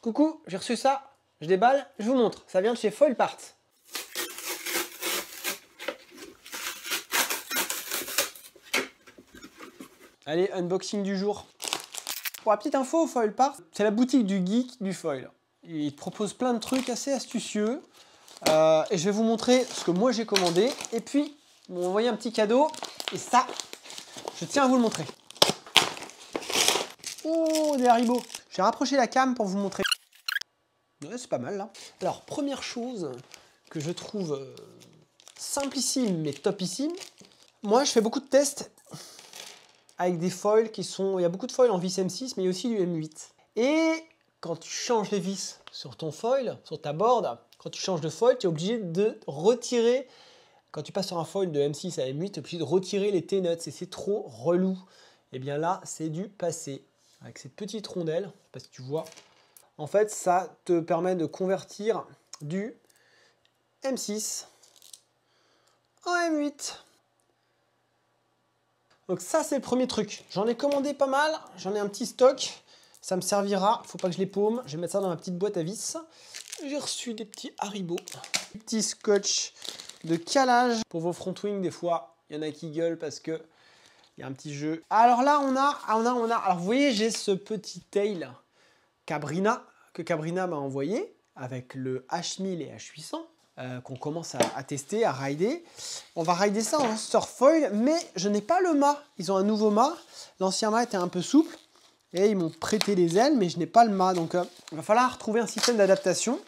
Coucou, j'ai reçu ça, je déballe, je vous montre. Ça vient de chez Foil Parts. Allez, unboxing du jour. Pour la petite info, Foil Parts, c'est la boutique du geek du foil. Il te propose plein de trucs assez astucieux. Et je vais vous montrer ce que moi j'ai commandé. Et puis, ils m'ont envoyé un petit cadeau. Et ça, je tiens à vous le montrer. Oh, des Haribo. J'ai rapproché la cam pour vous montrer. Ouais, c'est pas mal là. Alors, première chose que je trouve simplissime mais topissime. Moi, je fais beaucoup de tests avec des foils qui sont... Il y a beaucoup de foils en vis M6, mais il y a aussi du M8. Et quand tu changes les vis sur ton foil, sur ta board, quand tu changes de foil, tu es obligé de retirer... Quand tu passes sur un foil de M6 à M8, tu es obligé de retirer les T-nuts et c'est trop relou. Et bien là, c'est du passé. Avec cette petite rondelle, je sais pas si tu vois. En fait, ça te permet de convertir du M6 en M8. Donc ça, c'est le premier truc. J'en ai commandé pas mal, j'en ai un petit stock. Ça me servira, faut pas que je les paume. Je vais mettre ça dans ma petite boîte à vis. J'ai reçu des petits Haribo. Des petits scotch de calage. Pour vos front wings, des fois, il y en a qui gueulent parce que il y a un petit jeu. Alors là, on a. Alors vous voyez, j'ai ce petit tail Cabrina que Cabrina m'a envoyé avec le H1000 et H800. Qu'on commence à tester, à rider. On va rider ça en surfoil, mais je n'ai pas le mât. Ils ont un nouveau mât. L'ancien mât était un peu souple et ils m'ont prêté les ailes, mais je n'ai pas le mât. Donc il va falloir trouver un système d'adaptation.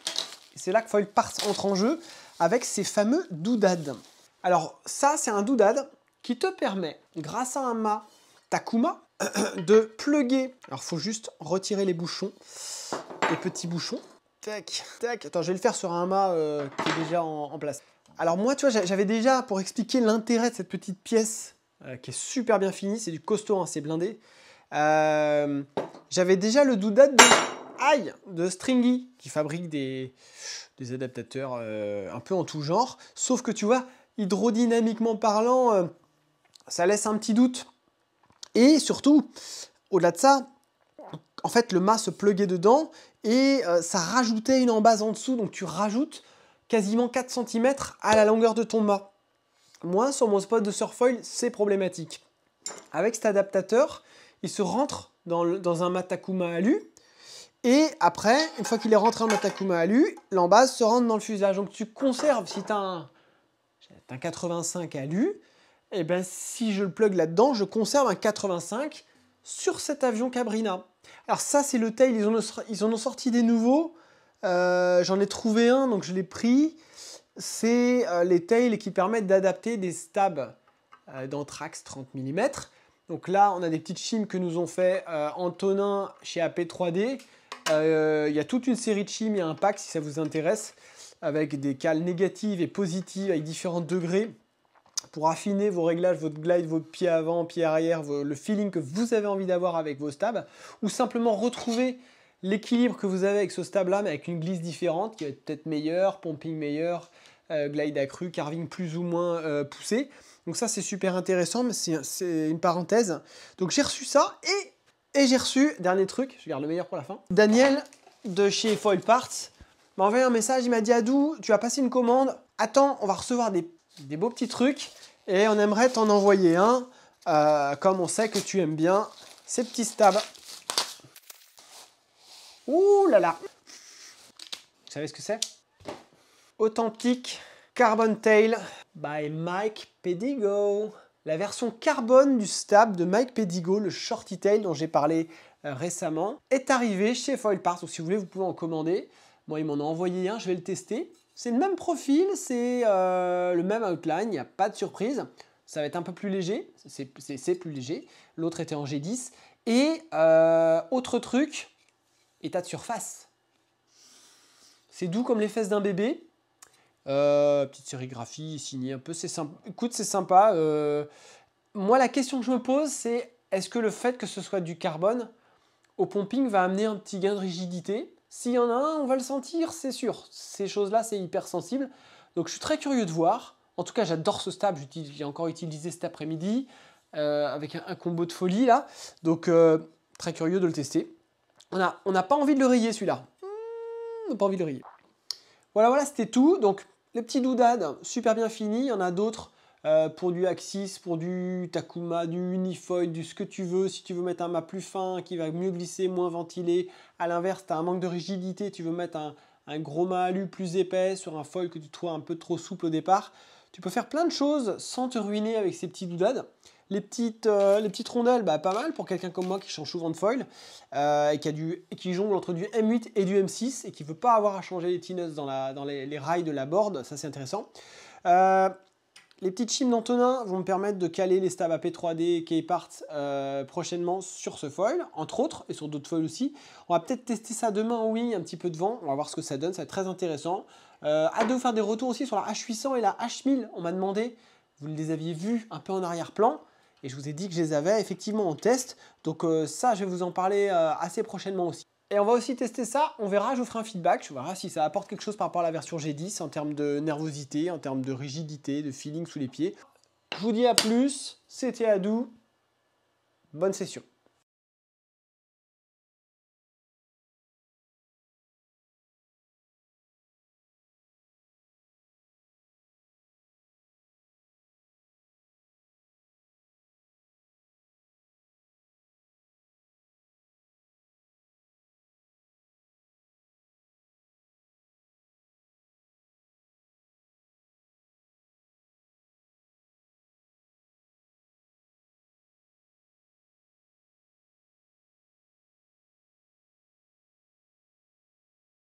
C'est là que Foil Parts entre en jeu avec ces fameux doodads. Alors ça, c'est un doodad qui te permet, grâce à un mât Takuma, de plugger. Alors il faut juste retirer les bouchons, les petits bouchons. Tac, tac. Attends, je vais le faire sur un mât qui est déjà en place. Alors moi, tu vois, j'avais déjà, pour expliquer l'intérêt de cette petite pièce qui est super bien finie, c'est du costaud, hein, c'est blindé. J'avais déjà le doodad de Stringy, qui fabrique des adaptateurs un peu en tout genre. Sauf que tu vois, hydrodynamiquement parlant, ça laisse un petit doute. Et surtout, au-delà de ça, en fait, le mât se pluguait dedans et ça rajoutait une embase en dessous. Donc, tu rajoutes quasiment 4 cm à la longueur de ton mât. Moi, sur mon spot de surfoil, c'est problématique. Avec cet adaptateur, il se rentre dans un mât Takuma alu. Et après, une fois qu'il est rentré en mât Takuma alu, l'embase se rentre dans le fuselage. Donc, tu conserves, si tu as un 85 alu, et ben, si je le plug là-dedans, je conserve un 85 sur cet avion Cabrina. Alors ça, c'est le tail, ils en ont sorti des nouveaux. J'en ai trouvé un, donc je l'ai pris. C'est les tails qui permettent d'adapter des stabs d'anthrax 30 mm. Donc là, on a des petites chimes que nous ont fait Antonin chez AP3D. Il y a toute une série de chimes, il y a un pack si ça vous intéresse, avec des cales négatives et positives avec différents degrés, pour affiner vos réglages, votre glide, votre pied avant, pied arrière, le feeling que vous avez envie d'avoir avec vos stabs, ou simplement retrouver l'équilibre que vous avez avec ce stab-là, mais avec une glisse différente, qui va être peut-être meilleure, pumping meilleur, glide accru, carving plus ou moins poussé. Donc ça, c'est super intéressant, mais c'est une parenthèse. Donc j'ai reçu ça, et j'ai reçu, dernier truc, je garde le meilleur pour la fin, Daniel, de chez Foil Parts, m'a envoyé un message, il m'a dit « Adou, tu as passé une commande, attends, on va recevoir des beaux petits trucs et on aimerait t'en envoyer un comme on sait que tu aimes bien ces petits stabs. » Ouh là là. Vous savez ce que c'est? Authentique Carbon Tail by Mike Pedigo. La version carbone du stab de Mike Pedigo, le Shorty Tail dont j'ai parlé récemment, est arrivé chez Foil Parts. Donc si vous voulez, vous pouvez en commander. Moi, ils m'en ont envoyé un, je vais le tester. C'est le même profil, c'est le même outline, il n'y a pas de surprise. Ça va être un peu plus léger, c'est plus léger. L'autre était en G10. Et autre truc, état de surface. C'est doux comme les fesses d'un bébé. Petite sérigraphie signée un peu, c'est sympa. Écoute, c'est sympa. Moi, la question que je me pose, c'est est-ce que le fait que ce soit du carbone au pumping va amener un petit gain de rigidité? S'il y en a un, on va le sentir, c'est sûr. Ces choses-là, c'est hyper sensible. Donc, je suis très curieux de voir. En tout cas, j'adore ce stab. J'ai encore utilisé cet après-midi avec un combo de folie, là. Donc, très curieux de le tester. On n'a pas envie de le rayer, celui-là. on n'a pas envie de rire. Voilà, c'était tout. Donc, les petits doudades, super bien finis. Il y en a d'autres pour du Axis, pour du Takuma, du Unifoil, du ce que tu veux. Si tu veux mettre un mât plus fin, qui va mieux glisser, moins ventilé. À l'inverse, tu as un manque de rigidité, tu veux mettre un gros mât alu plus épais sur un foil que tu trouves un peu trop souple au départ. Tu peux faire plein de choses sans te ruiner avec ces petits doudades. Les petites rondelles, pas mal pour quelqu'un comme moi qui change souvent de foil et qui jongle entre du M8 et du M6 et qui ne veut pas avoir à changer les T-nuts dans les rails de la board. Ça, c'est intéressant. Les petites chimes d'Antonin vont me permettre de caler les stabs AP3D et K-Parts prochainement sur ce foil, entre autres, et sur d'autres foils aussi. On va peut-être tester ça demain en wing, un petit peu de vent. On va voir ce que ça donne, ça va être très intéressant. Hâte de vous faire des retours aussi sur la H800 et la H1000. On m'a demandé, vous les aviez vus un peu en arrière-plan. Et je vous ai dit que je les avais effectivement en test. Donc ça, je vais vous en parler assez prochainement aussi. Et on va aussi tester ça. On verra, je vous ferai un feedback. Je verrai si ça apporte quelque chose par rapport à la version G10 en termes de nervosité, en termes de rigidité, de feeling sous les pieds. Je vous dis à plus. C'était Adou. Bonne session.